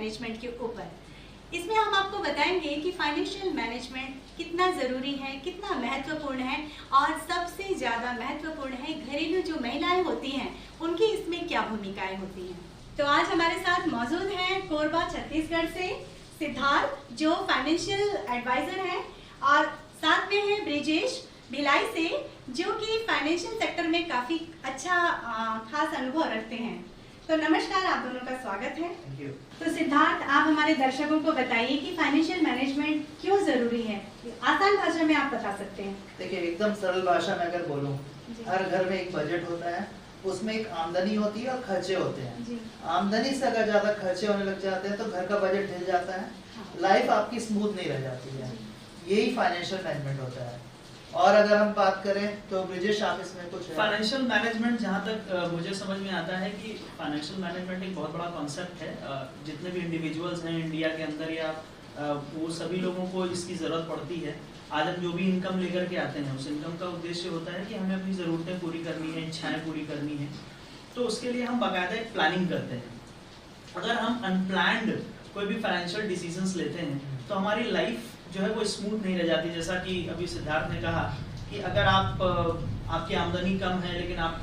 Management के ऊपर। इसमें हम आपको बताएंगे कि फाइनेंशियल मैनेजमेंट कितना ज़रूरी है, कितना महत्वपूर्ण है और सबसे ज़्यादा महत्वपूर्ण है घरेलू जो महिलाएं होती हैं उनकी इसमें क्या भूमिकाएं होती हैं। तो आज हमारे साथ मौजूद हैं कोरबा छत्तीसगढ़ से सिद्धार्थ जो फाइनेंशियल एडवाइज़र हैं और साथ में है ब्रिजेश भिलाई से जो कि फाइनेंशियल सेक्टर में काफ़ी अच्छा खास अनुभव रखते हैं। तो नमस्कार, आप दोनों का स्वागत है। तो सिद्धार्थ, आप हमारे दर्शकों को बताइए कि फाइनेंशियल मैनेजमेंट क्यों जरूरी है, आसान भाषा में आप बता सकते हैं। देखिए, एकदम सरल भाषा में अगर बोलूं, हर घर में एक बजट होता है, उसमें एक आमदनी होती है और खर्चे होते हैं। आमदनी से अगर ज्यादा खर्चे होने लग जाते हैं तो घर का बजट हिल जाता है, लाइफ आपकी स्मूथ नहीं रह जाती है। यही फाइनेंशियल मैनेजमेंट होता है। और अगर हम बात करें तो ब्रिजेश, आप इसमें कुछ फाइनेंशियल मैनेजमेंट जहाँ तक मुझे समझ में आता है कि फाइनेंशियल मैनेजमेंट एक बहुत बड़ा कॉन्सेप्ट है। जितने भी इंडिविजुअल्स हैं इंडिया के अंदर या वो सभी लोगों को इसकी ज़रूरत पड़ती है। आज हम जो भी इनकम लेकर के आते हैं उस इनकम का उद्देश्य होता है कि हमें अपनी ज़रूरतें पूरी करनी है, इच्छाएँ पूरी करनी है। तो उसके लिए हम बाकायदा एक प्लानिंग करते हैं। अगर हम अनप्लान्ड कोई भी फाइनेंशियल डिसीजंस लेते हैं तो हमारी लाइफ जो है वो स्मूथ नहीं रह जाती। जैसा कि अभी सिद्धार्थ ने कहा कि अगर आपकी आमदनी कम है लेकिन आप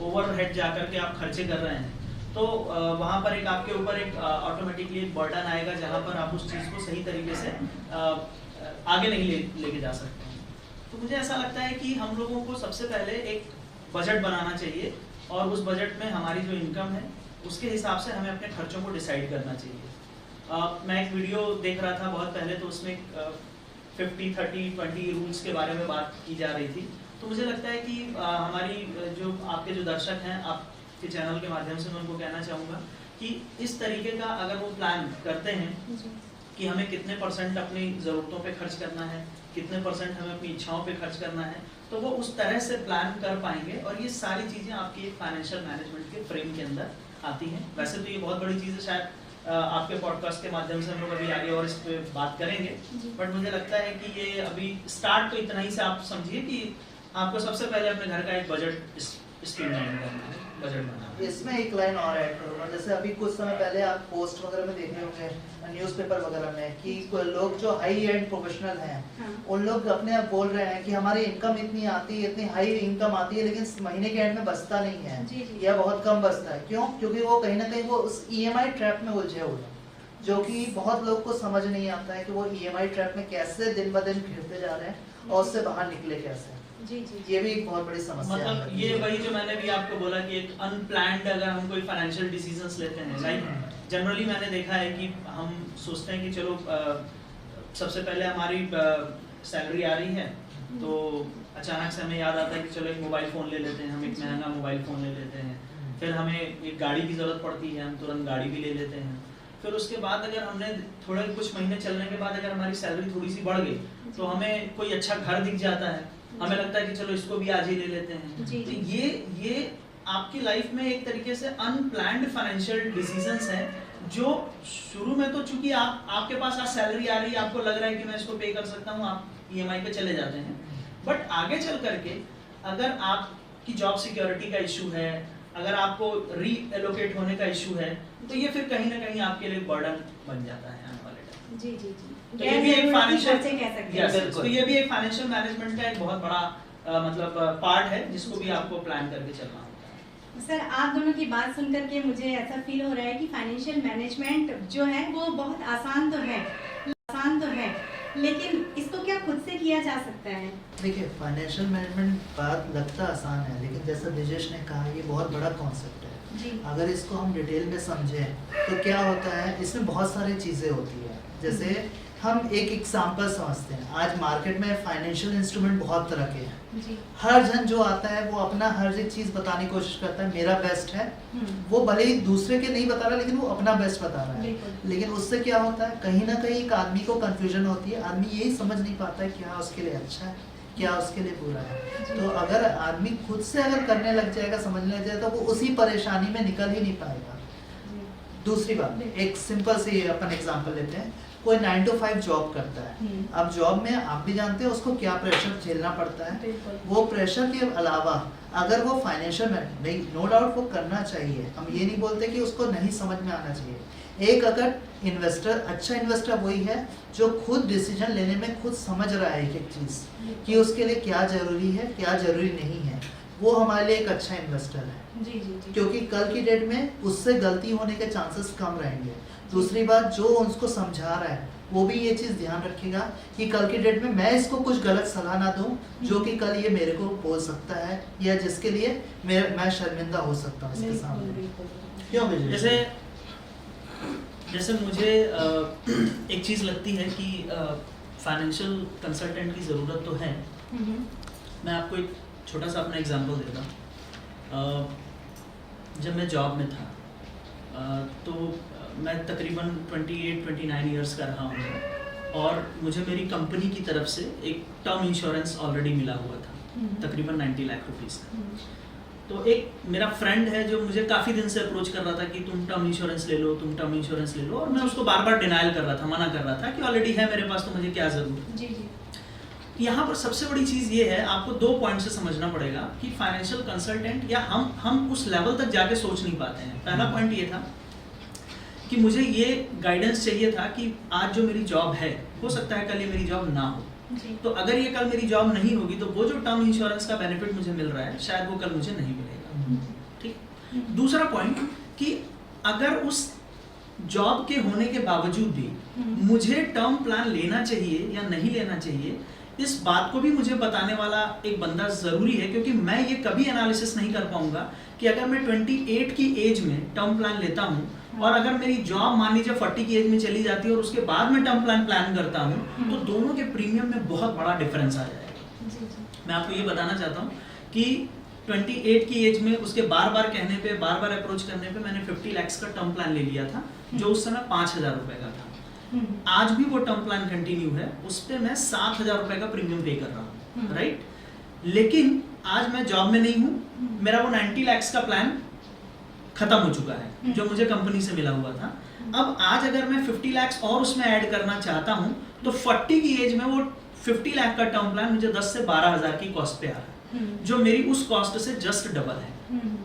ओवरहेड जाकर के आप खर्चे कर रहे हैं तो वहाँ पर एक आपके ऊपर एक ऑटोमेटिकली एक बर्डन आएगा जहाँ पर आप उस चीज़ को सही तरीके से आगे नहीं लेके जा सकते हैं। तो मुझे ऐसा लगता है कि हम लोगों को सबसे पहले एक बजट बनाना चाहिए और उस बजट में हमारी जो इनकम है उसके हिसाब से हमें अपने खर्चों को डिसाइड करना चाहिए। मैं एक वीडियो देख रहा था बहुत पहले, तो उसमें 50-30-20 रूल्स के बारे में बात की जा रही थी। तो मुझे लगता है कि हमारी जो आपके जो दर्शक हैं, आपके चैनल के माध्यम से मैं उनको कहना चाहूँगा कि इस तरीके का अगर वो प्लान करते हैं कि हमें कितने परसेंट अपनी ज़रूरतों पे खर्च करना है, कितने परसेंट हमें अपनी इच्छाओं पे खर्च करना है, तो वो उस तरह से प्लान कर पाएंगे और ये सारी चीज़ें आपकी एक फाइनेंशियल मैनेजमेंट के फ्रेम के अंदर आती हैं। वैसे तो ये बहुत बड़ी चीज़ है, शायद आपके पॉडकास्ट के माध्यम से हम लोग अभी आगे और इस पे बात करेंगे, बट मुझे लगता है कि ये अभी स्टार्ट तो इतना ही से आप समझिए कि आपको सबसे पहले अपने घर का एक बजट स्ट्रीमलाइन करना है, बजट बनाना। इसमें एक लाइन और ऐड करूँगा, जैसे अभी कुछ समय पहले आप पोस्ट वगैरह में देखे होंगे, न्यूज़पेपर वगैरह में, कि लोग जो हाई एंड प्रोफेशनल हैं उन लोग अपने आप बोल रहे हैं कि हमारी इनकम इतनी आती है, इतनी हाई इनकम आती है, लेकिन महीने के एंड में बचता नहीं है या बहुत कम बचता है। क्यों? क्योंकि वो कहीं ना कहीं वो उस EMI ट्रैप में उलझे हुए हैं, जो कि बहुत लोग को समझ नहीं आता है कि वो EMI ट्रैप में कैसे दिन ब दिन घिरते जा रहे हैं और उससे बाहर निकले कैसे। ये भी एक बहुत बड़ी समस्या है। मतलब ये वही जो मैंने भी आपको बोला कि एक अनप्लान्ड अगर हम कोई फाइनेंशियल डिसीजंस लेते हैं, लाइक जनरली मैंने देखा है कि हम सोचते हैं कि चलो सबसे पहले हमारी सैलरी आ रही है तो अचानक से हमें याद आता है कि चलो एक मोबाइल फ़ोन ले लेते हैं, हम एक महंगा मोबाइल फ़ोन ले लेते हैं। फिर हमें एक गाड़ी की ज़रूरत पड़ती है, हम तुरंत गाड़ी भी ले लेते हैं। फिर उसके बाद अगर हमने थोड़े कुछ महीने चलने के बाद अगर हमारी सैलरी थोड़ी सी बढ़ गई तो हमें कोई अच्छा घर दिख जाता है, हमें लगता है कि चलो इसको भी आज ही ले लेते हैं। तो ये आपकी लाइफ में एक तरीके से अनप्लान्ड फाइनेंशियल डिसीजंस हैं जो शुरू में तो चूंकि आपके पास आज सैलरी आ रही है, आपको लग रहा है कि मैं इसको पे कर सकता हूँ, आप EMI पे चले जाते हैं। बट आगे चल करके अगर आपकी जॉब सिक्योरिटी का इशू है, अगर आपको रीएलोकेट होने का इशू है, तो ये फिर कहीं ना कहीं आपके लिए बर्डन बन जाता है आने वाले टाइम। जी। तो ये भी एक फाइनेंशियल तो ये भी एक फाइनेंशियल मैनेजमेंट का एक बहुत बड़ा मतलब पार्ट है जिसको भी आपको प्लान करके चलना होता है। सर, आप दोनों की बात सुनकर के मुझे ऐसा फील हो रहा है कि फाइनेंशियल मैनेजमेंट जो है वो बहुत आसान तो है, लेकिन इसको क्या खुद से किया जा सकता है? देखिए, फाइनेंशियल मैनेजमेंट बात लगता आसान है, लेकिन जैसा ब्रिजेश ने कहा ये बहुत बड़ा कॉन्सेप्ट है। अगर इसको हम डिटेल में समझें तो क्या होता है, इसमें बहुत सारी चीज़ें होती है। जैसे हम एक एग्जाम्पल समझते हैं, आज मार्केट में फाइनेंशियल इंस्ट्रूमेंट बहुत तरह के हैं। हर जन जो आता है वो अपना हर एक चीज़ बताने की कोशिश करता है, मेरा बेस्ट है। वो भले ही दूसरे के नहीं बता रहा, लेकिन वो अपना बेस्ट बता रहा है। लेकिन उससे क्या होता है, कहीं ना कहीं एक आदमी को कंफ्यूजन होती है, आदमी यही समझ नहीं पाता है क्या उसके लिए अच्छा है, क्या उसके लिए बुरा है। तो अगर आदमी खुद से अगर करने लग जाएगा, समझने लग जाएगा, तो वो उसी परेशानी में निकल ही नहीं पाएगा। दूसरी बात, एक सिंपल सी अपन एग्जांपल लेते हैं, कोई 9 to 5 जॉब करता है। अब जॉब में आप भी जानते हैं उसको क्या प्रेशर झेलना पड़ता है। वो प्रेशर के अलावा अगर वो फाइनेंशियल नहीं, नो डाउट वो करना चाहिए, हम ये नहीं बोलते कि उसको नहीं समझ में आना चाहिए, एक अगर इन्वेस्टर, अच्छा इन्वेस्टर वही है जो खुद डिसीजन लेने में खुद समझ रहा है एक चीज़ कि उसके लिए क्या ज़रूरी है क्या ज़रूरी नहीं है, वो हमारे लिए एक अच्छा इन्वेस्टर है। जी जी जी। क्योंकि कल की डेट में उससे गलती होने के चांसेस कम रहेंगे। दूसरी बात, जो उसको समझा रहा है वो भी ये चीज़ ध्यान रखेगा कि कल की डेट में मैं इसको कुछ गलत सलाह ना दूं जो कि कल ये मेरे को बोल सकता है या जिसके लिए मैं शर्मिंदा हो सकता हूँ इसके सामने। क्यों विजय? जैसे मुझे एक चीज़ लगती है कि फाइनेंशियल कंसल्टेंट की ज़रूरत तो है। मैं आपको एक छोटा सा अपना एग्जांपल देता हूँ। जब मैं जॉब में था तो मैं तकरीबन 28-29 इयर्स का रहा हूँ और मुझे मेरी कंपनी की तरफ से एक टर्म इंश्योरेंस ऑलरेडी मिला हुआ था तकरीबन 90 लाख रुपीस का। तो एक मेरा फ्रेंड है जो मुझे काफ़ी दिन से अप्रोच कर रहा था कि तुम टर्म इंश्योरेंस ले लो, तुम टर्म इंश्योरेंस ले लो, और मैं उसको बार बार डिनाइल कर रहा था, मना कर रहा था कि ऑलरेडी है मेरे पास तो मुझे क्या ज़रूरत। जी जी। यहाँ पर सबसे बड़ी चीज़ ये है, आपको 2 पॉइंट से समझना पड़ेगा कि फाइनेंशियल कंसल्टेंट या हम उस लेवल तक जाके सोच नहीं पाते हैं। पहला पॉइंट ये था कि मुझे ये गाइडेंस चाहिए था कि आज जो मेरी जॉब है, हो सकता है कल ये मेरी जॉब ना हो, तो अगर ये कल मेरी जॉब नहीं होगी तो वो जो टर्म इंश्योरेंस का बेनिफिट मुझे मिल रहा है शायद वो कल मुझे नहीं मिलेगा। ठीक। दूसरा पॉइंट कि अगर उस जॉब के होने के बावजूद भी मुझे टर्म प्लान लेना चाहिए या नहीं लेना चाहिए, इस बात को भी मुझे बताने वाला एक बंदा ज़रूरी है, क्योंकि मैं ये कभी एनालिसिस नहीं कर पाऊंगा कि अगर मैं 28 की एज में टर्म प्लान लेता हूँ और अगर मेरी जॉब मान लीजिए 40 की एज में चली जाती है और उसके बाद मैं टर्म प्लान करता हूँ, तो दोनों के प्रीमियम में बहुत बड़ा डिफरेंस आ जाएगा। मैं आपको ये बताना चाहता हूँ कि 28 की एज में उसके बार बार कहने पे, बार बार अप्रोच करने पे मैंने 50 लाख का टर्म प्लान ले लिया था, जो उस समय 5,000 रुपए का था। आज भी वो टर्म प्लान कंटिन्यू है, उस पर मैं 7,000 रुपए का प्रीमियम पे कर रहा हूँ, राइट। लेकिन आज मैं जॉब में नहीं हूँ, मेरा वो 90 लाख का प्लान खत्म हो चुका है जो मुझे कंपनी से मिला हुआ था। अब आज अगर मैं 50 लाख और उसमें ऐड करना चाहता हूँ तो 40 की एज में वो 50 लाख का टर्म प्लान मुझे 10 से 12,000 की कॉस्ट पे आ रहा है, जो मेरी उस कॉस्ट से जस्ट डबल है।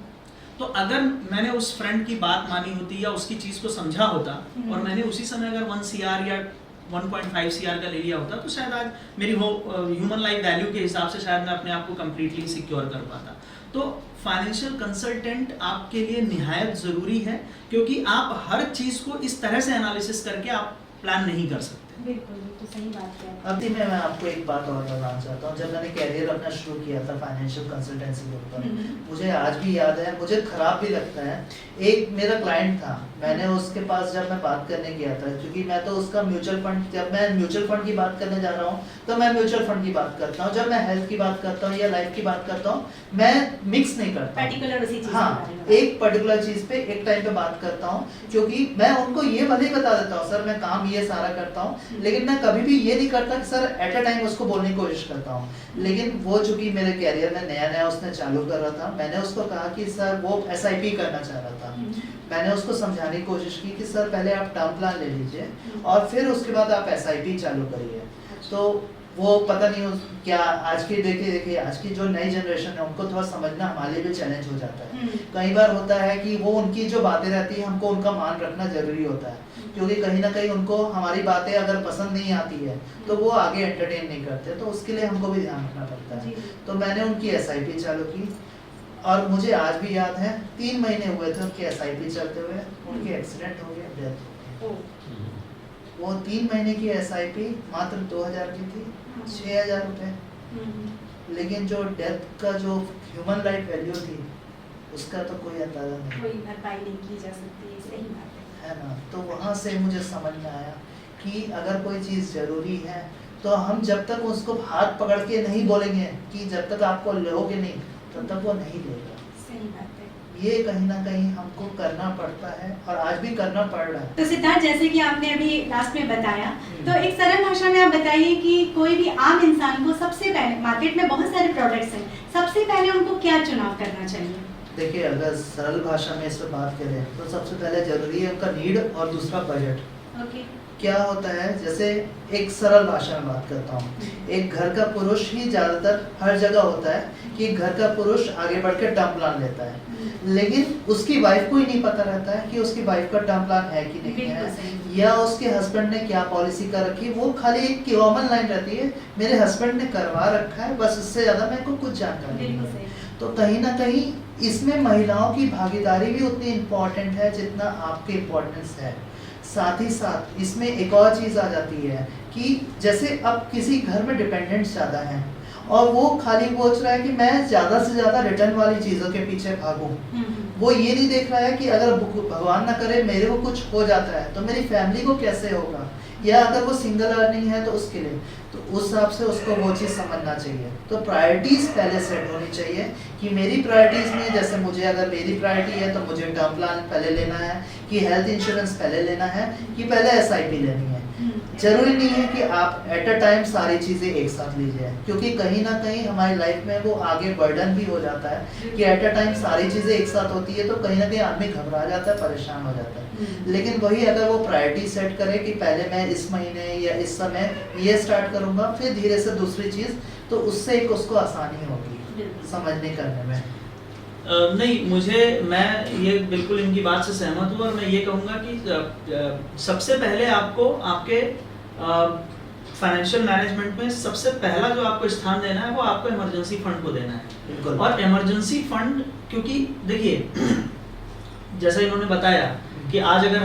तो अगर मैंने उस फ्रेंड की बात मानी होती या उसकी चीज को समझा होता और मैंने उसी समय अगर 1 CR या 1.5 CR का ले लिया होता तो शायद आज मेरी वो ह्यूमन लाइफ वैल्यू के हिसाब से शायद मैं अपने आप को कंप्लीटली सिक्योर कर पाता। तो फाइनेंशियल कंसल्टेंट आपके लिए निहायत ज़रूरी है, क्योंकि आप हर चीज़ को इस तरह से एनालिसिस करके आप प्लान नहीं कर सकते। बिल्कुल बिल्कुल सही बात है। अभी मैं आपको एक बात और बताना चाहता हूँ। जब मैंने कैरियर अपना शुरू किया था फाइनेंशियल कंसल्टेंसी के ऊपर, मुझे आज भी याद है, मुझे खराब भी लगता है। एक मेरा क्लाइंट था, मैंने उसके पास जब मैं बात करने गया था, क्योंकि मैं तो उसका म्यूचुअल फंड, जब मैं म्यूचुअल फंड की बात करने जा रहा हूँ तो मैं म्यूचुअल फंड की बात करता हूँ, जब मैं हेल्थ की बात करता हूँ या लाइफ की बात करता हूँ मैं मिक्स नहीं करता, पर्टिकुलर उसी चीज। हाँ, एक पर्टिकुलर चीज पे एक टाइम पे बात करता हूँ, क्योंकि मैं उनको ये भले ही बता देता हूँ सर मैं काम ये सारा करता हूँ, लेकिन मैं कभी भी ये नहीं करता कि सर एट अ टाइम उसको बोलने की कोशिश करता हूँ। लेकिन वो चूंकि मेरे कैरियर में नया नया उसने चालू कर रहा था, मैंने उसको कहा कि सर वो SIP करना चाह रहा था, मैंने उसको समझाने की कोशिश की कि सर पहले आप टर्म प्लान ले लीजिए और फिर उसके बाद आप SIP चालू करिए। तो वो पता नहीं क्या आज की देखिए आज की जो नई जनरेशन है उनको थोड़ा समझना हमारे लिए भी चैलेंज हो जाता है। कई बार होता है कि वो उनकी जो बातें रहती है हमको उनका मान रखना जरूरी होता है, क्योंकि कहीं ना कहीं उनको हमारी बातें अगर पसंद नहीं आती है तो वो आगे एंटरटेन नहीं करते, तो उसके लिए हमको भी ध्यान रखना पड़ता है। तो मैंने उनकी SIP चालू की और मुझे आज भी याद है 3 महीने हुए थे उनके SIP चलते हुए, उनके एक्सीडेंट हो गया, डेथ हो गई। वो 3 महीने की SIP मात्र 2,000 की थी, 6,000 रुपए। लेकिन जो डेथ का जो ह्यूमन लाइफ वैल्यू थी उसका तो कोई अंदाजा नहीं, कोई भरपाई नहीं की जा सकती है। सही बात है ना। तो वहाँ से मुझे समझ में आया कि अगर कोई चीज़ ज़रूरी है तो हम जब तक उसको हाथ पकड़ के नहीं बोलेंगे कि जब तक आपको लोगे नहीं तब तक वो नहीं लेगा। सही बात है। ये कहीं ना कहीं हमको करना पड़ता है और आज भी करना पड़ रहा है। तो सिद्धार्थ, जैसे कि आपने अभी लास्ट में बताया, तो एक सरल भाषा में आप बताइए कि कोई भी आम इंसान को सबसे पहले, मार्केट में बहुत सारे प्रोडक्ट्स हैं, सबसे पहले उनको क्या चुनाव करना चाहिए? देखिए, अगर सरल भाषा में इस पर बात करें तो सबसे पहले जरूरी है उनका नीड और दूसरा बजट। ओके। क्या होता है, जैसे एक सरल भाषा में बात करता हूँ, एक घर का पुरुष ही ज़्यादातर हर जगह होता है कि घर का पुरुष आगे बढ़ के टर्म प्लान लेता है, लेकिन उसकी वाइफ को ही नहीं पता रहता है कि उसकी वाइफ का टर्म प्लान है कि नहीं है, या उसके हस्बैंड ने क्या पॉलिसी कर रखी है। वो खाली एक कॉमन लाइन रहती है, मेरे हस्बैंड ने करवा रखा है, बस इससे ज़्यादा मेरे को कुछ जानकारी नहीं है। तो कहीं ना कहीं इसमें महिलाओं की भागीदारी भी उतनी इम्पोर्टेंट है जितना आपकी इम्पोर्टेंस है। साथ ही साथ इसमें एक और चीज़ आ जाती है कि जैसे अब किसी घर में डिपेंडेंट्स ज़्यादा हैं और वो खाली सोच रहा है कि मैं ज़्यादा से ज़्यादा रिटर्न वाली चीज़ों के पीछे भागूं, वो ये नहीं देख रहा है कि अगर भगवान ना करे मेरे को कुछ हो जाता है तो मेरी फैमिली को कैसे होगा, या अगर वो सिंगल अर्निंग है तो उसके लिए, तो उस हिसाब से उसको वो चीज़ समझना चाहिए। तो प्रायोरिटीज़ पहले सेट होनी चाहिए कि मेरी प्रायोरिटीज़ में, जैसे मुझे अगर मेरी प्रायोरिटी है तो मुझे टर्म प्लान पहले लेना है, कि हेल्थ इंश्योरेंस पहले लेना है, कि पहले SIP लेनी है। जरूरी नहीं है कि आप एट अ टाइम सारी चीज़ें एक साथ लीजिए, क्योंकि कहीं ना कहीं हमारी लाइफ में वो आगे बर्डन भी हो जाता है कि एट अ टाइम सारी चीज़ें एक साथ होती है तो कहीं ना कहीं आदमी घबरा जाता है, परेशान हो जाता है। लेकिन वही अगर वो प्रायोरिटी सेट करे कि पहले मैं इस महीने या इस समय ये स्टार्ट करूँगा, फिर धीरे से दूसरी चीज़, तो उससे एक उसको आसानी होगी समझने करने में। नहीं, मैं ये बिल्कुल इनकी बात से सहमत हूँ और मैं ये कहूँगा कि सबसे पहले आपको आपके फाइनेंशियल मैनेजमेंट में सबसे पहला जो आपको स्थान देना है वो आपको इमरजेंसी फंड को देना है। और इमरजेंसी फंड, क्योंकि देखिए जैसा इन्होंने बताया कि आज अगर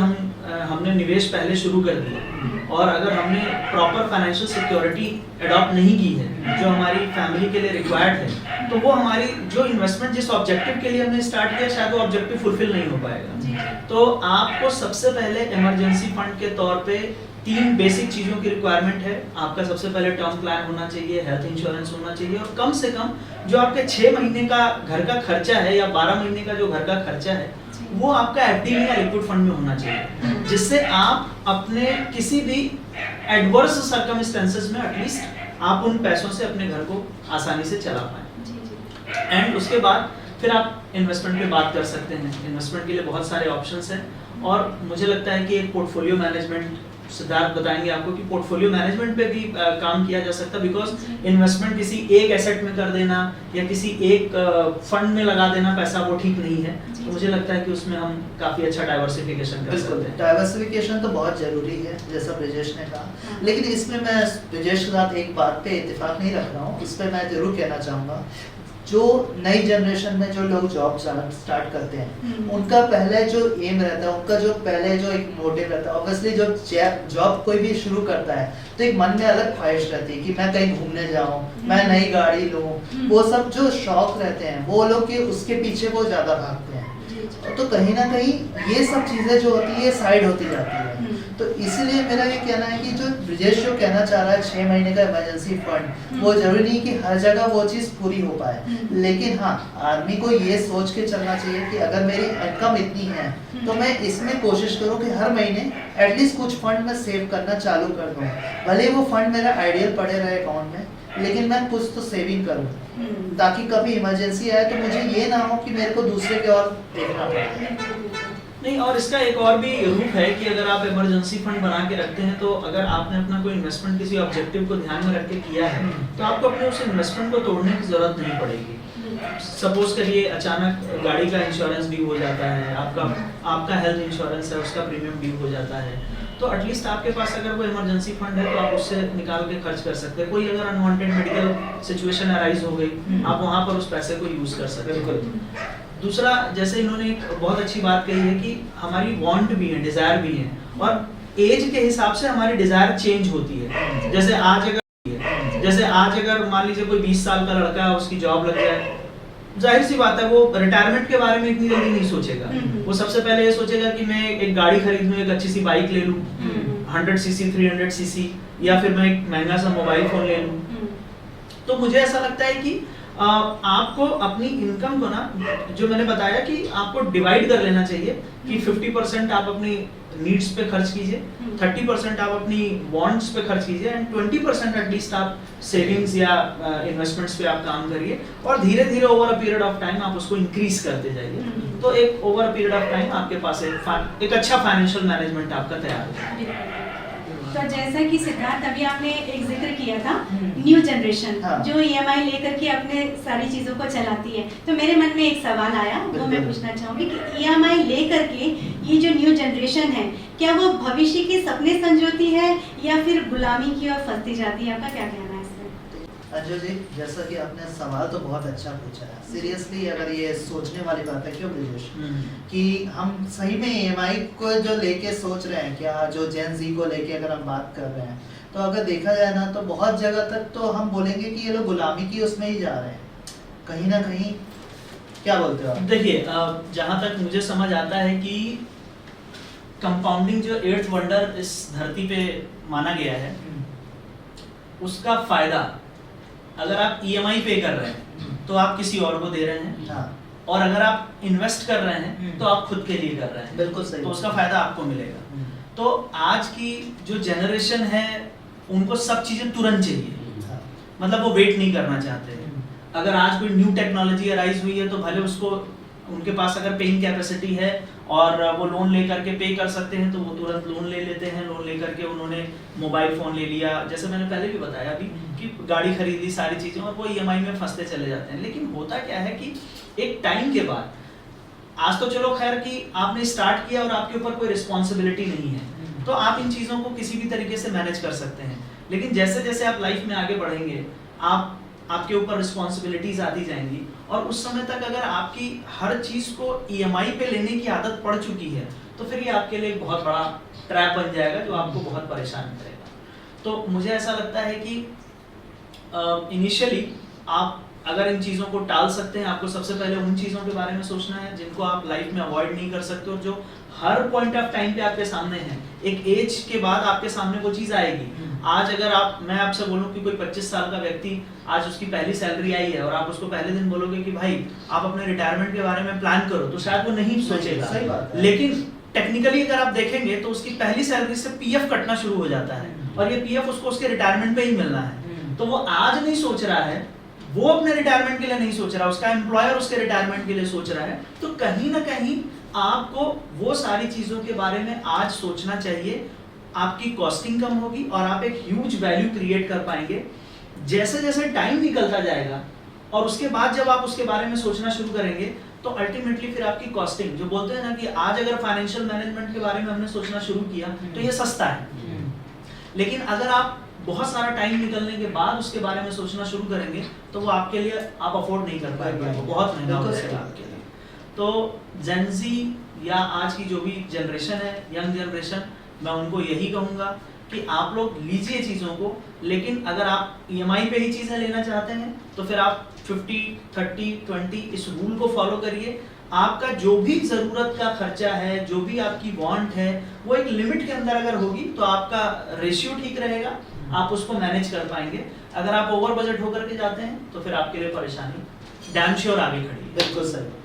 हमने निवेश पहले शुरू कर दिया और अगर हमने प्रॉपर फाइनेंशियल सिक्योरिटी अडॉप्ट नहीं की है जो हमारी फैमिली के लिए रिक्वायर्ड है, तो वो हमारी जो इन्वेस्टमेंट जिस ऑब्जेक्टिव के लिए हमने स्टार्ट किया शायद वो ऑब्जेक्टिव फुलफिल नहीं हो पाएगा। तो आपको सबसे पहले इमरजेंसी फंड के तौर पे 3 बेसिक चीज़ों की रिक्वायरमेंट है। आपका सबसे पहले टर्म प्लान होना चाहिए, हेल्थ इंश्योरेंस होना चाहिए, और कम से कम जो आपके 6 महीने का घर का खर्चा है या 12 महीने का जो घर का खर्चा है वो आपका FD या लिक्विड फंड में होना चाहिए, जिससे आप अपने किसी भी एडवर्स सर्कमस्टेंसेस में एटलीस्ट आप उन पैसों से अपने घर को आसानी से चला पाएं। एंड उसके बाद फिर आप इन्वेस्टमेंट पे बात कर सकते हैं। इन्वेस्टमेंट के लिए बहुत सारे ऑप्शंस हैं और मुझे लगता है कि एक पोर्टफोलियो मैनेजमेंट, सिद्धार्थ बताएंगे आपको कि पोर्टफोलियो मैनेजमेंट पे भी काम किया जा सकता है, बिकॉज इन्वेस्टमेंट किसी एक एसेट में कर देना या किसी एक फंड में लगा देना पैसा वो ठीक नहीं है। तो मुझे लगता है कि उसमें हम काफी अच्छा डाइवर्सिफिकेशन कर सकते हैं। डाइवर्सिफिकेशन तो बहुत जरूरी है जैसा ब्रिजेश ने कहा, लेकिन इसमें मैं ब्रिजेश के साथ एक बात पे इत्तेफाक नहीं रख रहा हूँ, इस पर मैं जरूर कहना चाहूँगा। जो नई जनरेशन में जो लोग जॉब स्टार्ट करते हैं उनका पहले जो एम रहता है, उनका जो पहले जो एक मोटिव रहता है, ऑब्वियसली जो जॉब कोई भी शुरू करता है तो एक मन में अलग ख्वाहिश रहती है कि मैं कहीं घूमने जाऊं, मैं नई गाड़ी लूं, वो सब जो शौक रहते हैं वो लोग के उसके पीछे वो ज़्यादा भागते हैं। तो कहीं ना कहीं ये सब चीज़ें जो होती है ये साइड होती जाती है। तो इसलिए मेरा ये कहना है कि जो ब्रिजेश जो कहना चाह रहा है 6 महीने का इमरजेंसी फंड, वो जरूरी नहीं कि हर जगह वो चीज़ पूरी हो पाए, लेकिन हाँ आदमी को ये सोच के चलना चाहिए कि अगर मेरी इनकम इतनी है तो मैं इसमें कोशिश करूँ कि हर महीने एटलीस्ट कुछ फंड में सेव करना चालू कर दूँ। भले वो फंड मेरा आइडियल पड़े रहे अकाउंट में, लेकिन मैं कुछ तो सेविंग करूँ ताकि कभी इमरजेंसी आए तो मुझे ये ना हो कि मेरे को दूसरे के और देखना पड़े। नहीं, और इसका एक और भी रूप है कि अगर आप इमरजेंसी फंड बना के रखते हैं तो अगर आपने अपना कोई इन्वेस्टमेंट किसी ऑब्जेक्टिव को ध्यान में रख के किया है तो आपको अपने उस इन्वेस्टमेंट को तोड़ने की जरूरत नहीं पड़ेगी। सपोज करिए अचानक गाड़ी का इंश्योरेंस ड्यू हो जाता है, आपका हेल्थ इंश्योरेंस है उसका प्रीमियम ड्यू हो जाता है, तो एटलीस्ट आपके पास अगर वो इमरजेंसी फंड है तो आप उससे निकाल के खर्च कर सकते हैं। कोई अगर अनवांटेड मेडिकल सिचुएशन अराइज हो गई आप वहाँ पर उस पैसे को यूज कर सकते हैं। दूसरा, जैसे इन्होंने एक बहुत अच्छी बात कही है कि हमारी वांट भी है, डिजायर भी है, और एज के हिसाब से हमारी डिजायर चेंज होती है। जैसे आज अगर मान लीजिए कोई 20 साल का लड़का है, उसकी जॉब लग जाए, जाहिर सी बात है वो रिटायरमेंट के बारे में इतनी जल्दी नहीं सोचेगा। वो सबसे पहले ये सोचेगा कि मैं एक गाड़ी खरीद लूं, एक अच्छी सी बाइक ले लूं 100cc 300cc, या फिर मैं एक महंगा सा मोबाइल फोन ले लूं। तो मुझे ऐसा लगता है कि आपको अपनी इनकम को ना, जो मैंने बताया कि आपको डिवाइड कर लेना चाहिए कि 50% आप अपनी नीड्स पे खर्च कीजिए, 30% आप अपनी वांट्स पे खर्च कीजिए, एंड 20% एटलीस्ट आप सेविंग्स या इन्वेस्टमेंट्स पे आप काम करिए, और धीरे धीरे over a period of time आप उसको इंक्रीज करते जाइए। तो एक over a period of time आपके पास एक अच्छा फाइनेंशियल मैनेजमेंट आपका तैयार हो जाए। तो जैसा कि सिद्धार्थ अभी आपने एक जिक्र किया था न्यू जनरेशन जो ईएमआई लेकर के अपने सारी चीज़ों को चलाती है, तो मेरे मन में एक सवाल आया, वो मैं पूछना चाहूँगी कि ईएमआई लेकर के ये जो न्यू जनरेशन है, क्या वो भविष्य के सपने संजोती है या फिर गुलामी की ओर फंसती जाती है? आपका क्या कहना है इसमें? अंजू जी, जैसा कि आपने सवाल तो बहुत अच्छा पूछा है। सीरियसली अगर ये सोचने वाली बात है, क्यों ब्रिजेश, कि हम सही में ईएमआई को जो लेके सोच रहे हैं, क्या जो जेन जी को लेके अगर हम बात कर रहे हैं, तो अगर देखा जाए ना तो बहुत जगह तक तो हम बोलेंगे कि ये लोग गुलामी की उसमें ही जा रहे हैं कहीं ना कहीं। क्या बोलते हो आप? देखिए, जहाँ तक मुझे समझ आता है कि कंपाउंडिंग जो 8th वंडर इस धरती पे माना गया है, उसका फायदा अगर आप ईएमआई पे कर रहे हैं तो आप किसी और को दे रहे हैं, और अगर आप इन्वेस्ट कर रहे हैं तो आप खुद के लिए कर रहे हैं। बिल्कुल सही। तो उसका फायदा आपको मिलेगा। तो आज की जो जनरेशन है उनको सब चीजें तुरंत चाहिए, मतलब वो वेट नहीं करना चाहते। अगर आज कोई न्यू टेक्नोलॉजी अराइज हुई है तो भले उसको, उनके पास अगर पेइंग कैपेसिटी है और वो लोन लेकर के पे कर सकते हैं तो वो तुरंत लोन ले लेते हैं। लोन लेकर के उन्होंने मोबाइल फ़ोन ले लिया, जैसे मैंने पहले भी बताया अभी कि गाड़ी खरीद ली, सारी चीज़ें, और वो ईएमआई में फंसते चले जाते हैं। लेकिन होता क्या है कि एक टाइम के बाद, आज तो चलो खैर कि आपने स्टार्ट किया और आपके ऊपर कोई रिस्पॉन्सिबिलिटी नहीं है तो आप इन चीज़ों को किसी भी तरीके से मैनेज कर सकते हैं। लेकिन जैसे जैसे आप लाइफ में आगे बढ़ेंगे, आपके ऊपर रिस्पॉन्सिबिलिटीज आती जाएंगी, और उस समय तक अगर आपकी हर चीज़ को ईएमआई पे लेने की आदत पड़ चुकी है तो फिर ये आपके लिए एक बहुत बड़ा ट्रैप बन जाएगा जो आपको बहुत परेशान करेगा। तो मुझे ऐसा लगता है कि इनिशियली आप अगर इन चीज़ों को टाल सकते हैं, आपको सबसे पहले उन चीज़ों के बारे में सोचना है जिनको आप लाइफ में अवॉइड नहीं कर सकते और जो हर पॉइंट ऑफ टाइम पे आपके सामने है। एक एज के बाद आपके सामने वो चीज़ आएगी। आज अगर मैं आपसे बोलूं कि कोई 25 साल का व्यक्ति, आज उसकी पहली सैलरी आई है और आप उसको पहले दिन बोलोगे कि भाई आप अपने रिटायरमेंट के बारे में प्लान करो, तो शायद वो नहीं सोचेगा। सही बात है। लेकिन टेक्निकली अगर आप देखेंगे तो उसकी पहली सैलरी से पीएफ कटना शुरू हो जाता है, और ये पीएफ उसको उसके रिटायरमेंट पे ही मिलना है। तो वो आज नहीं सोच रहा है, वो अपने रिटायरमेंट के लिए नहीं सोच रहा, उसका एम्प्लॉयर उसके रिटायरमेंट के लिए सोच रहा है। तो कहीं ना कहीं आपको वो सारी चीजों के बारे में आज सोचना चाहिए। आपकी कॉस्टिंग कम होगी और आप एक ह्यूज वैल्यू क्रिएट कर पाएंगे। जैसे जैसे टाइम निकलता जाएगा और उसके बाद जब आप उसके बारे में सोचना शुरू करेंगे तो अल्टीमेटली फिर आपकी कॉस्टिंग, जो बोलते हैं ना कि आज अगर फाइनेंशियल मैनेजमेंट के बारे में हमने सोचना शुरू किया तो ये सस्ता है, लेकिन अगर आप बहुत सारा टाइम निकलने के बाद उसके बारे में सोचना शुरू करेंगे तो वो आपके लिए आप अफोर्ड नहीं कर पाएंगे, वो बहुत महंगा हो जाएगा आपके लिए। तो जेन ज़ी या आज की जो भी जनरेशन है, यंग जनरेशन, मैं उनको यही कहूँगा कि आप लोग लीजिए चीज़ों को, लेकिन अगर आप ईएमआई पे ही चीज़ें लेना चाहते हैं तो फिर आप 50-30-20 इस रूल को फॉलो करिए। आपका जो भी ज़रूरत का खर्चा है, जो भी आपकी वांट है, वो एक लिमिट के अंदर अगर होगी तो आपका रेशियो ठीक रहेगा, आप उसको मैनेज कर पाएंगे। अगर आप ओवर बजट होकर के जाते हैं तो फिर आपके लिए परेशानी डैम श्योर आगे खड़ी है। बिल्कुल सही।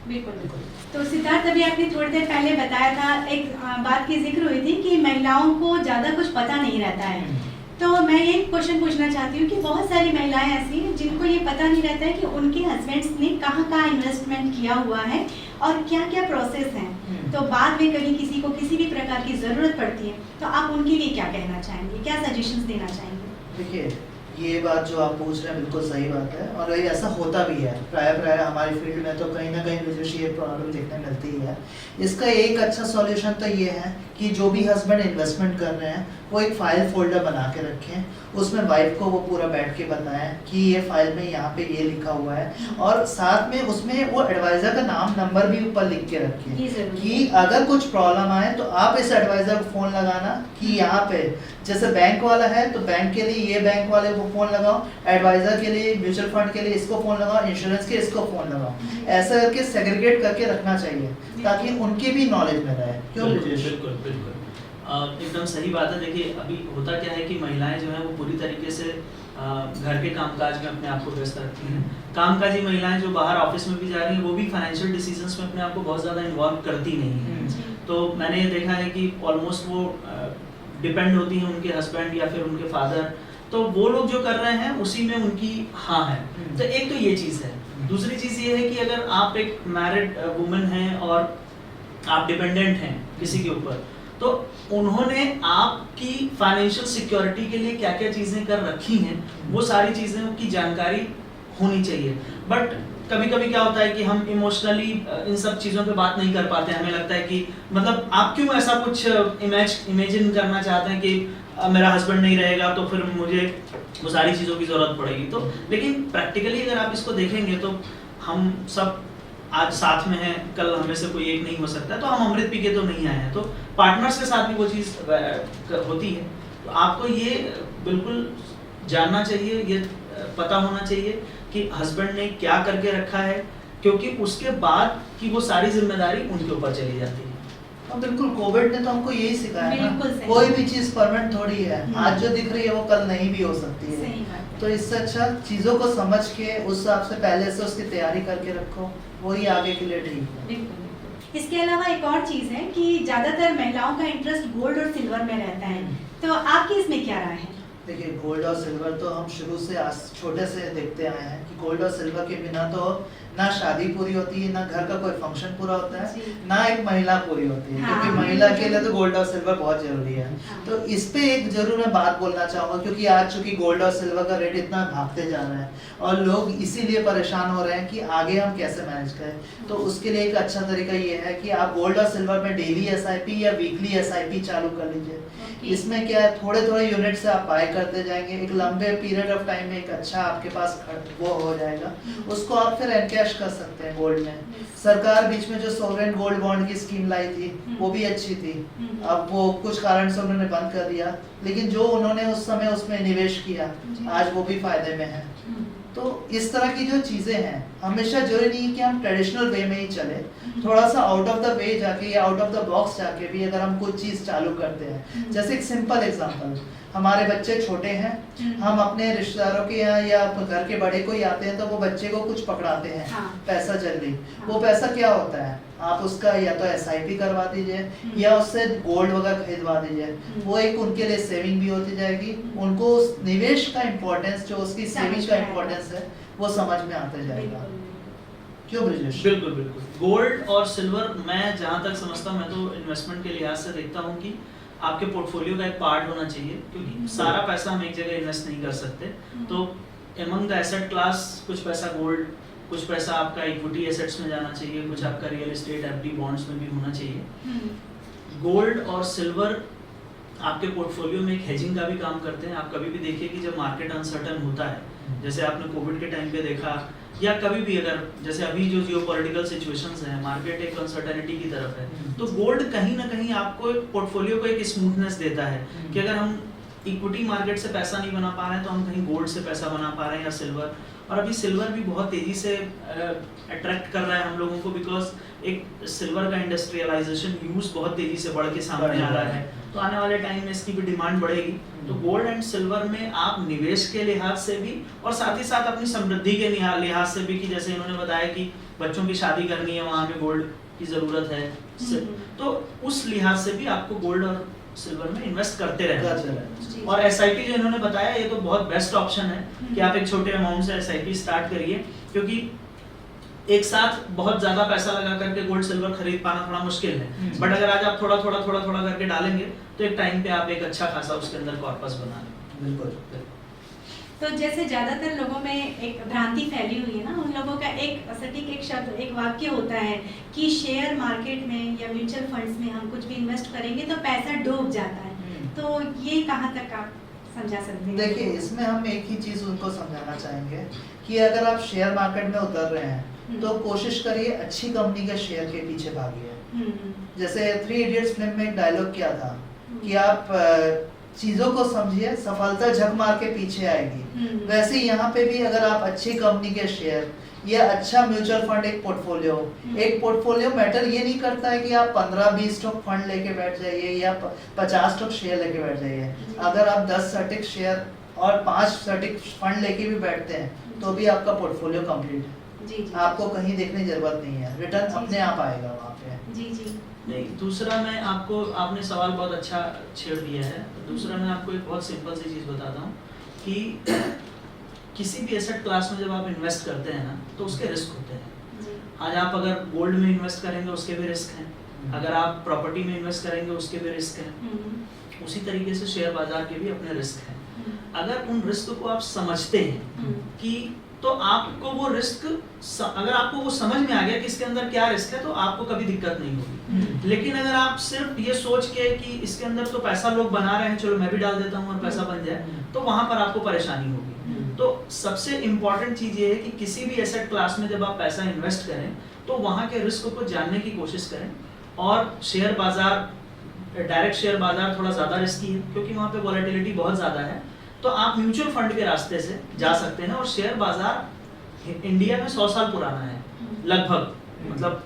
बिल्कुल। तो सिद्धार्थ, अभी आपने थोड़ी देर पहले बताया था, एक बात की जिक्र हुई थी कि महिलाओं को ज़्यादा कुछ पता नहीं रहता है। तो मैं ये क्वेश्चन पूछना चाहती हूँ कि बहुत सारी महिलाएं ऐसी हैं जिनको ये पता नहीं रहता है कि उनके हस्बैंड्स ने कहाँ इन्वेस्टमेंट किया हुआ है और क्या क्या प्रोसेस है। तो बाद में कभी किसी को किसी भी प्रकार की ज़रूरत पड़ती है तो आप उनके लिए क्या कहना चाहेंगे, क्या सजेशंस देना चाहेंगे? देखिए, ये बात जो आप पूछ रहे हैं बिल्कुल सही बात है, और ये ऐसा होता भी है प्राय हमारी फील्ड में, तो कहीं ना कहीं मुझे ये प्रॉब्लम देखने मिलती है। इसका एक अच्छा सॉल्यूशन तो ये है कि जो भी हस्बैंड इन्वेस्टमेंट कर रहे हैं वो एक फ़ाइल फोल्डर बना के रखें, उसमें वाइफ को वो पूरा बैठ के बताएं कि ये फाइल में यहाँ पे ये लिखा हुआ है, और साथ में उसमें वो एडवाइज़र का नाम नंबर भी ऊपर लिख के रखें कि अगर कुछ प्रॉब्लम आए तो आप इस एडवाइज़र को फ़ोन लगाना कि यहाँ पे जैसे बैंक वाला है तो बैंक के लिए ये बैंक वाले को फ़ोन लगाओ, एडवाइज़र के लिए, म्यूचुअल फंड के लिए इसको फ़ोन लगाओ, इंश्योरेंस के इसको फ़ोन लगाओ। ऐसा करके सेग्रीगेट करके रखना चाहिए ताकि उनकी भी नॉलेज में रहे। क्यों? बिल्कुल एकदम सही बात है। देखिए, अभी होता क्या है कि महिलाएं जो हैं वो पूरी तरीके से घर के कामकाज में अपने आप को व्यस्त रखती हैं। कामकाजी महिलाएं जो बाहर ऑफिस में भी जा रही हैं वो भी फाइनेंशियल डिसीजंस में अपने आप को बहुत ज़्यादा इन्वॉल्व करती नहीं हैं। तो मैंने ये देखा है कि ऑलमोस्ट वो डिपेंड होती हैं उनके हस्बैंड या फिर उनके फादर, तो वो लोग जो कर रहे हैं उसी में उनकी हाँ है। तो एक तो ये चीज़ है। दूसरी चीज़ ये है कि अगर आप एक मैरिड वुमन हैं और आप डिपेंडेंट हैं किसी के ऊपर, तो उन्होंने आपकी फाइनेंशियल सिक्योरिटी के लिए क्या क्या चीजें कर रखी हैं, वो सारी चीजें की जानकारी होनी चाहिए। बट कभी कभी क्या होता है कि हम इमोशनली इन सब चीज़ों पे बात नहीं कर पाते हैं। हमें लगता है कि मतलब आप क्यों ऐसा कुछ इमेजिन करना चाहते हैं कि मेरा हस्बैंड नहीं रहेगा तो फिर मुझे वो सारी चीज़ों की ज़रूरत पड़ेगी। तो लेकिन प्रैक्टिकली अगर आप इसको देखेंगे तो हम सब आज साथ में हैं, कल हमें से कोई एक नहीं हो सकता, तो हम अमृत पी के तो नहीं आए हैं, तो पार्टनर्स के साथ भी वो चीज़ होती है। तो आपको ये बिल्कुल जानना चाहिए, ये पता होना चाहिए कि हस्बैंड ने क्या करके रखा है, क्योंकि उसके बाद की वो सारी जिम्मेदारी उनके ऊपर चली जाती है। बिल्कुल, कोविड ने तो हमको यही सिखाया ना, कोई भी चीज परमानेंट थोड़ी है। आज जो दिख रही है वो कल नहीं भी हो सकती है। तो इससे अच्छा चीजों को समझ के उस हिसाब से पहले से उसकी तैयारी करके रखो, वही आगे के लिए ठीक है। इसके अलावा एक और चीज है कि ज्यादातर महिलाओं का इंटरेस्ट गोल्ड और सिल्वर में रहता है, तो आपकी इसमें क्या राय है? देखिए, गोल्ड और सिल्वर तो हम शुरू से छोटे से देखते आए हैं कि गोल्ड और सिल्वर के बिना तो ना शादी पूरी होती है, ना घर का कोई फंक्शन पूरा होता है, ना एक महिला पूरी होती है। क्योंकि महिला के लिए तो गोल्ड और सिल्वर बहुत जरूरी है। तो इस पे एक जरूर मैं बात बोलना चाहूंगा, क्योंकि आज चूंकि गोल्ड और सिल्वर का रेट इतना भागते जा रहा है और लोग इसीलिए परेशान हो रहे हैं कि आगे हम कैसे मैनेज करें। तो उसके लिए एक अच्छा तरीका ये है कि आप गोल्ड और सिल्वर में डेली एसआईपी या वीकली एसआईपी चालू कर लीजिए। इसमें क्या है, थोड़े थोड़े यूनिट से आप बाय करते जाएंगे, एक लंबे पीरियड ऑफ टाइम में एक अच्छा आपके पास वो हो जाएगा। उसको आप फिर एनकैश कर सकते हैं गोल्ड में। सरकार बीच में जो सोवरेन गोल्ड बॉन्ड की स्कीम लाई थी वो भी अच्छी थी, अब वो कुछ कारण से उन्होंने बंद कर दिया, लेकिन जो उन्होंने उस समय उसमें निवेश किया आज वो भी फायदे में है। तो इस तरह की जो चीजें हैं, हमेशा जरूरी नहीं है कि हम ट्रेडिशनल वे में ही चले, थोड़ा सा आउट ऑफ द वे जाके या आउट ऑफ द बॉक्स जाके भी अगर हम कुछ चीज चालू करते हैं। जैसे एक सिंपल एग्जांपल, हमारे बच्चे छोटे हैं, हम अपने रिश्तेदारों के यहाँ या घर के बड़े कोई आते हैं तो वो बच्चे को कुछ पकड़ाते हैं, पैसा जल्दी, वो पैसा क्या होता है, आप उसका या तो एसआईपी करवा दीजिए या उससे गोल्ड वगैरह खरीदवा दीजिए। वो एक उनके लिए सेविंग भी होती जाएगी, उनको उस निवेश का इम्पोर्टेंस, जो उसकी सेविंग का इम्पोर्टेंस है वो समझ में आता जाएगा। क्यों ब्रिजेश? बिल्कुल बिल्कुल। गोल्ड और सिल्वर मैं जहाँ तक समझता हूँ, मैं तो इन्वेस्टमेंट के लिहाज से देखता हूँ कि आपके पोर्टफोलियो का एक पार्ट होना चाहिए, क्योंकि सारा पैसा हम एक जगह इन्वेस्ट नहीं कर सकते। तो एमंग द एसेट क्लास कुछ पैसा गोल्ड, कुछ पैसा आपका इक्विटी एसेट्स में जाना चाहिए, कुछ आपका रियल एस्टेट एफडी बॉन्ड्स में भी होना चाहिए। गोल्ड और सिल्वर आपके पोर्टफोलियो में एक हेजिंग का भी काम करते हैं। आप कभी भी देखिए कि जब मार्केट अनसर्टन होता है, जैसे आपने कोविड के टाइम पे देखा, या कभी भी अगर जैसे अभी जो जियोपॉलिटिकल सिचुएशंस हैं, मार्केट एक अनसर्टेनिटी की तरफ है, तो गोल्ड कहीं ना कहीं आपको पोर्टफोलियो को एक स्मूथनेस देता है कि अगर हम इक्विटी मार्केट से पैसा नहीं बना पा रहे हैं तो हम कहीं गोल्ड से पैसा बना पा रहे हैं या सिल्वर। और अभी सिल्वर भी बहुत तेजी से अट्रैक्ट कर रहा है हम लोगों को, बिकॉज एक सिल्वर का इंडस्ट्रियलाइजेशन यूज बहुत तेजी से बढ़ के सामने आ रहा है, तो आने वाले टाइम में इसकी भी डिमांड बढ़ेगी। तो गोल्ड एंड सिल्वर में आप निवेश के लिहाज से भी और साथ ही साथ अपनी समृद्धि के लिहाज से भी, कि जैसे इन्होंने बताया कि बच्चों की शादी करनी है, वहाँ पे गोल्ड की जरूरत है, तो उस लिहाज से भी आपको गोल्ड और सिल्वर में इन्वेस्ट करते रहना चाहिए। और एसआईपी जो इन्होंने बताया, ये तो बहुत बेस्ट ऑप्शन है कि आप एक छोटे अमाउंट से एसआईपी स्टार्ट करिए, क्योंकि एक साथ बहुत ज्यादा पैसा लगा करके गोल्ड सिल्वर खरीद पाना थोड़ा मुश्किल है। बट अगर आज आप थोड़ा थोड़ा थोड़ा थोड़ा करके डालेंगे तो एक टाइम पे आप एक अच्छा खासा उसके अंदर कॉर्पस बना लेंगे। बिल्कुल। तो जैसे ज्यादातर लोगों में एक भ्रांति फैली हुई है ना, उन लोगों का एक सटीक एक शब्द, एक वाक्य होता है कि शेयर मार्केट में या म्यूचुअल फंड्स में हम कुछ भी इन्वेस्ट करेंगे तो पैसा डूब जाता है। तो ये कहाँ तक आप समझा सकते हैं? देखिए, इसमें हम एक ही चीज उनको समझाना चाहेंगे कि अगर आप शेयर मार्केट में उतर रहे हैं तो कोशिश करिए अच्छी कंपनी के शेयर के पीछे भागिए। जैसे 3 इडियट्स फिल्म में एक डायलॉग क्या था कि आप चीजों को समझिए, सफलता झक मार के पीछे आएगी। वैसे यहाँ पे भी अगर आप अच्छी कंपनी के शेयर या अच्छा म्यूचुअल फंड, एक पोर्टफोलियो मैटर ये नहीं करता है कि आप 15-20 स्टॉक फंड लेके बैठ जाइए या 50 स्टॉक शेयर लेके बैठ जाइए। अगर आप 10 सटीक शेयर और 5 सटीक फंड लेके भी बैठते हैं तो भी आपका पोर्टफोलियो कंप्लीट है। आपको कहीं देखने की जरूरत नहीं है, रिटर्न अपने आप आएगा वहाँ पे। जी। नहीं, दूसरा मैं आपको, आपने सवाल बहुत अच्छा छेड़ दिया है। दूसरा मैं आपको एक बहुत सिंपल सी चीज़ बताता हूँ कि किसी भी एसेट क्लास में जब आप इन्वेस्ट करते हैं ना, तो उसके रिस्क होते हैं। आज आप अगर गोल्ड में इन्वेस्ट करेंगे उसके भी रिस्क हैं, अगर आप प्रॉपर्टी में इन्वेस्ट करेंगे उसके भी रिस्क है, उसी तरीके से शेयर बाजार के भी अपने रिस्क हैं। अगर उन रिस्क को आप समझते हैं कि तो आपको वो रिस्क, अगर आपको वो समझ में आ गया कि इसके अंदर क्या रिस्क है तो आपको कभी दिक्कत नहीं होगी। लेकिन अगर आप सिर्फ ये सोच के कि इसके अंदर तो पैसा लोग बना रहे हैं, चलो मैं भी डाल देता हूँ और पैसा बन जाए, तो वहां पर आपको परेशानी होगी। तो सबसे इंपॉर्टेंट चीज ये है कि किसी भी एसेट क्लास में जब आप पैसा इन्वेस्ट करें तो वहां के रिस्क को जानने की कोशिश करें। और शेयर बाजार, डायरेक्ट शेयर बाजार थोड़ा ज्यादा रिस्की है क्योंकि वहां पे वॉलेटिलिटी बहुत ज्यादा है। तो आप म्यूचुअल फंड के रास्ते से जा सकते हैं। और शेयर बाजार इंडिया में 100 साल पुराना है लगभग, मतलब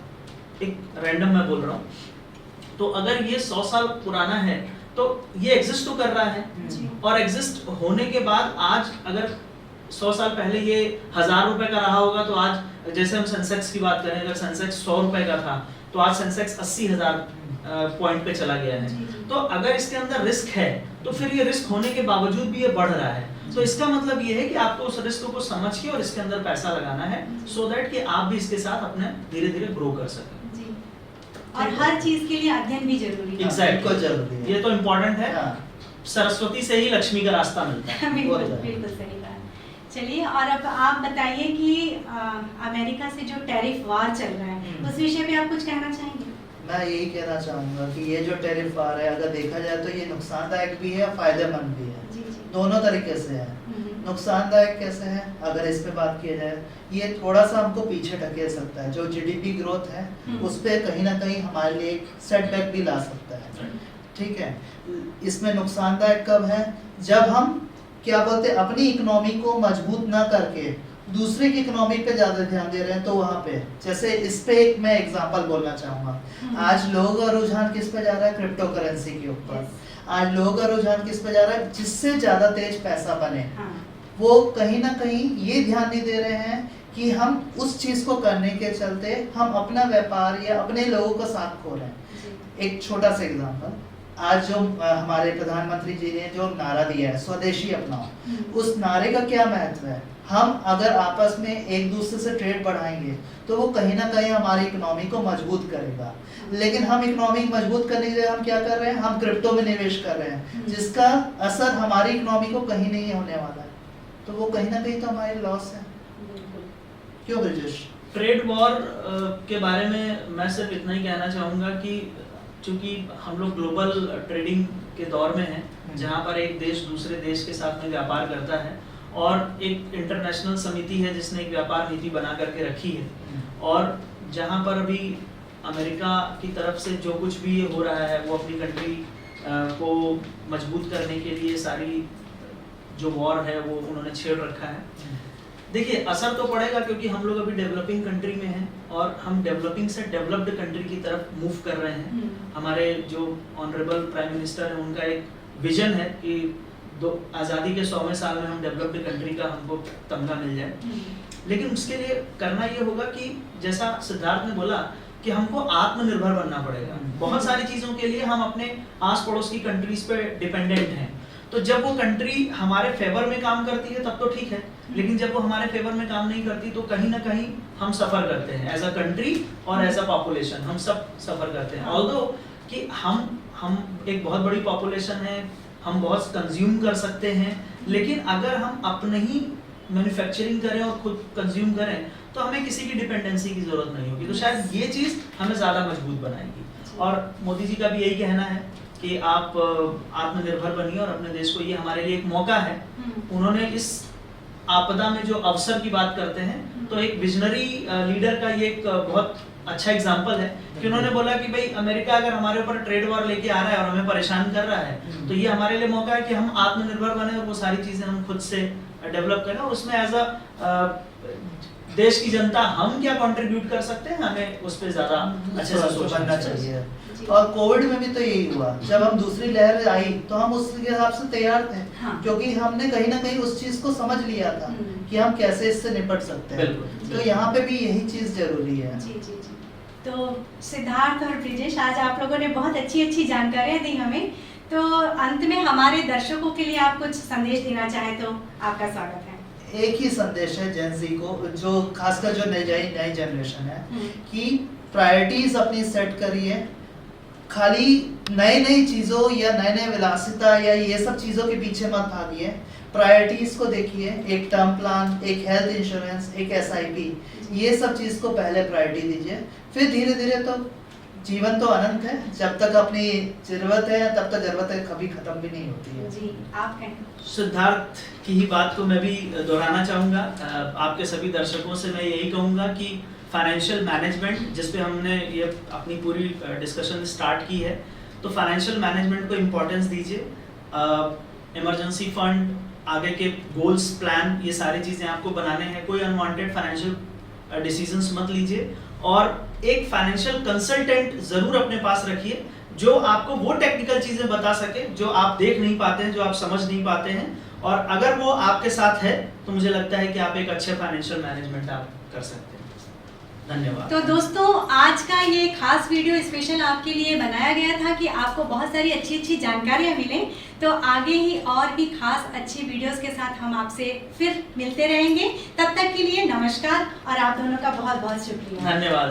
एक रैंडम मैं बोल रहा हूँ। तो अगर ये 100 साल पुराना है तो ये एग्जिस्ट तो कर रहा है, और एग्जिस्ट होने के बाद आज अगर 100 साल पहले ये 1000 रुपए का रहा होगा तो आज, जैसे हम सेंसेक्स की बात करें, अगर सेंसेक्स 100 रुपए का था तो आज सेंसेक्स 80,000 पॉइंट पे चला गया है। तो अगर इसके अंदर रिस्क है तो फिर ये रिस्क होने के बावजूद भी ये बढ़ रहा है। तो इसका मतलब ये है कि आपको उस रिस्क को समझ के और इसके अंदर पैसा लगाना है, सो दैट कि आप भी इसके साथ अपने धीरे धीरे ग्रो कर सकें। और हर चीज के लिए अध्ययन भी जरूरी है। एग्जैक्टली, जरूरी है, ये तो इम्पोर्टेंट है। सरस्वती से ही लक्ष्मी का रास्ता मिलता है। बिल्कुल सही बात। चलिए, और अब आप बताइए कि अमेरिका से जो टैरिफ वार चल रहा है उस विषय पे आप कुछ कहना चाहेंगे? मैं यही कहना चाहूंगा कि ये जो टैरिफ वार है, अगर देखा जाए तो ये नुकसानदायक भी है और फायदेमंद भी है। दोनों तरीके से है। नुकसानदायक कैसे है, अगर इस पे बात की जाए, ये थोड़ा सा हमको पीछे ढकेल सकता है। जो जीडीपी ग्रोथ है उस पे कहीं ना कहीं हमारे लिए एक सेटबैक भी ला सकता है। ठीक है, इसमें नुकसानदायक कब है, जब हम क्या बोलते हैं अपनी इकोनॉमी को मजबूत ना करके दूसरे की इकोनॉमी पे ज्यादा ध्यान दे रहे हैं। तो वहाँ पे जैसे इस पे एक मैं एग्जांपल बोलना चाहूंगा। आज लोगों का रुझान किस पे जा रहा है, क्रिप्टो करेंसी के ऊपर। आज लोगों का रुझान किस पे जा रहा है, जिससे ज्यादा तेज पैसा बने। वो कहीं ना कहीं ये ध्यान नहीं दे रहे हैं कि हम उस चीज को करने के चलते हम अपना व्यापार या अपने लोगों का साथ खो रहे हैं। एक छोटा सा एग्जांपल, आज जो हमारे प्रधानमंत्री जी ने जो नारा दिया है, स्वदेशी अपनाओ, उस नारे का क्या महत्व है। हम अगर आपस में एक दूसरे से ट्रेड बढ़ाएंगे तो वो कहीं ना कहीं हमारी इकोनॉमी को मजबूत करेगा। लेकिन हम इकोनॉमी मजबूत करने के लिए हम क्या कर रहे हैं, हम क्रिप्टो में निवेश कर रहे हैं, जिसका असर हमारी इकोनॉमी को कहीं नहीं होने वाला है। तो वो कहीं ना कहीं तो हमारे लॉस है। क्यों ब्रिजेश? ट्रेड वॉर के बारे में मैं सिर्फ इतना ही कहना चाहूँगा कि चूंकि हम लोग ग्लोबल ट्रेडिंग के दौर में हैं, जहाँ पर एक देश दूसरे देश के साथ में व्यापार करता है, और एक इंटरनेशनल समिति है जिसने एक व्यापार नीति बना करके रखी है, और जहाँ पर अभी अमेरिका की तरफ से जो कुछ भी हो रहा है वो अपनी कंट्री को मजबूत करने के लिए सारी जो वॉर है वो उन्होंने छेड़ रखा है। देखिए, असर तो पड़ेगा क्योंकि हम लोग अभी डेवलपिंग कंट्री में हैं और हम डेवलपिंग से डेवलप्ड कंट्री की तरफ मूव कर रहे हैं। हमारे जो ऑनरेबल प्राइम मिनिस्टर हैं उनका एक विजन है कि आज़ादी के 100वें साल में हम डेवलप्ड कंट्री का हमको तमगा मिल जाए। लेकिन उसके लिए करना ये होगा कि जैसा सिद्धार्थ ने बोला कि हमको आत्मनिर्भर बनना पड़ेगा। बहुत सारी चीज़ों के लिए हम अपने आस पड़ोस की कंट्रीज पे डिपेंडेंट हैं। तो जब वो कंट्री हमारे फेवर में काम करती है तब तो ठीक है, लेकिन जब वो हमारे फेवर में काम नहीं करती तो कहीं ना कहीं हम सफ़र करते हैं एज अ कंट्री और एज अ पॉपुलेशन, हम सब सफ़र करते हैं। ऑल्दो कि हम एक बहुत बड़ी पॉपुलेशन है, हम बहुत कंज्यूम कर सकते हैं, लेकिन अगर हम अपने ही मैन्युफैक्चरिंग करें और खुद कंज्यूम करें तो हमें किसी की डिपेंडेंसी की जरूरत नहीं होगी। तो शायद ये चीज़ हमें ज़्यादा मजबूत बनाएगी। और मोदी जी का भी यही कहना है कि आप आत्मनिर्भर बनिए और अपने देश को, ये हमारे लिए एक मौका है। उन्होंने इस आपदा में जो अवसर की बात करते हैं तो एक विजनरी लीडर का ये एक बहुत अच्छा एग्जाम्पल है कि उन्होंने बोला कि भाई अमेरिका अगर हमारे ऊपर ट्रेड वॉर लेके आ रहा है और हमें परेशान कर रहा है तो ये हमारे लिए मौका है कि हम आत्मनिर्भर बने और वो सारी चीजें हम खुद से डेवलप करें। और उसमें एज अ देश की जनता हम क्या कंट्रीब्यूट कर सकते हैं, हमें उस पर ज्यादा अच्छे से सोचना चाहिए। और कोविड में भी तो यही हुआ, जब हम दूसरी लहर आई तो हम उसके हिसाब से तैयार थे। क्योंकि हमने कहीं ना कहीं उस चीज को समझ लिया था कि हम कैसे इससे निपट सकते हैं। तो यहाँ पे भी यही चीज जरूरी है। तो सिद्धार्थ और ब्रिजेश, आज आप लोगों ने बहुत अच्छी अच्छी जानकारियां दी हमें। तो अंत में हमारे दर्शकों के लिए आप कुछ संदेश देना चाहें तो आपका स्वागत है। एक ही संदेश है जेनजी को, जो खासकर जो नई जनरेशन है, कि प्रायोरिटीज अपनी सेट करिए, खाली नई चीज़ों या नए विलासिता या ये सब चीज़ों के पीछे मत भागिए, प्रायोरिटीज़ को देखिए, एक टर्म प्लान, एक हेल्थ इंश्योरेंस, एक SIP, ये सब चीज़ को पहले प्रायोरिटी दीजिए। फिर धीरे धीरे तो जीवन तो अनंत है, जब तक अपनी जरूरत है तब तक जरूरतें कभी खत्म भी नहीं होती है। जी, आप कहें। सिद्धार्थ की ही बात को मैं भी दोहराना चाहूँगा। आपके सभी दर्शकों से मैं यही कहूँगा कि फाइनेंशियल मैनेजमेंट, जिस पे हमने ये अपनी पूरी डिस्कशन स्टार्ट की है, तो फाइनेंशियल मैनेजमेंट को इम्पोर्टेंस दीजिए। इमरजेंसी फंड, आगे के गोल्स, प्लान, ये सारी चीज़ें आपको बनाने हैं। कोई अनवांटेड फाइनेंशियल डिसीजंस मत लीजिए, और एक फाइनेंशियल कंसल्टेंट ज़रूर अपने पास रखिए जो आपको वो टेक्निकल चीज़ें बता सके जो आप देख नहीं पाते हैं, जो आप समझ नहीं पाते हैं। और अगर वो आपके साथ है तो मुझे लगता है कि आप एक अच्छे फाइनेंशियल मैनेजमेंट आप कर सकते हैं। धन्यवाद। तो दोस्तों, आज का ये खास वीडियो स्पेशल आपके लिए बनाया गया था कि आपको बहुत सारी अच्छी जानकारियाँ मिलें। तो आगे ही और भी खास अच्छी वीडियोस के साथ हम आपसे फिर मिलते रहेंगे। तब तक के लिए नमस्कार, और आप दोनों का बहुत बहुत शुक्रिया। धन्यवाद।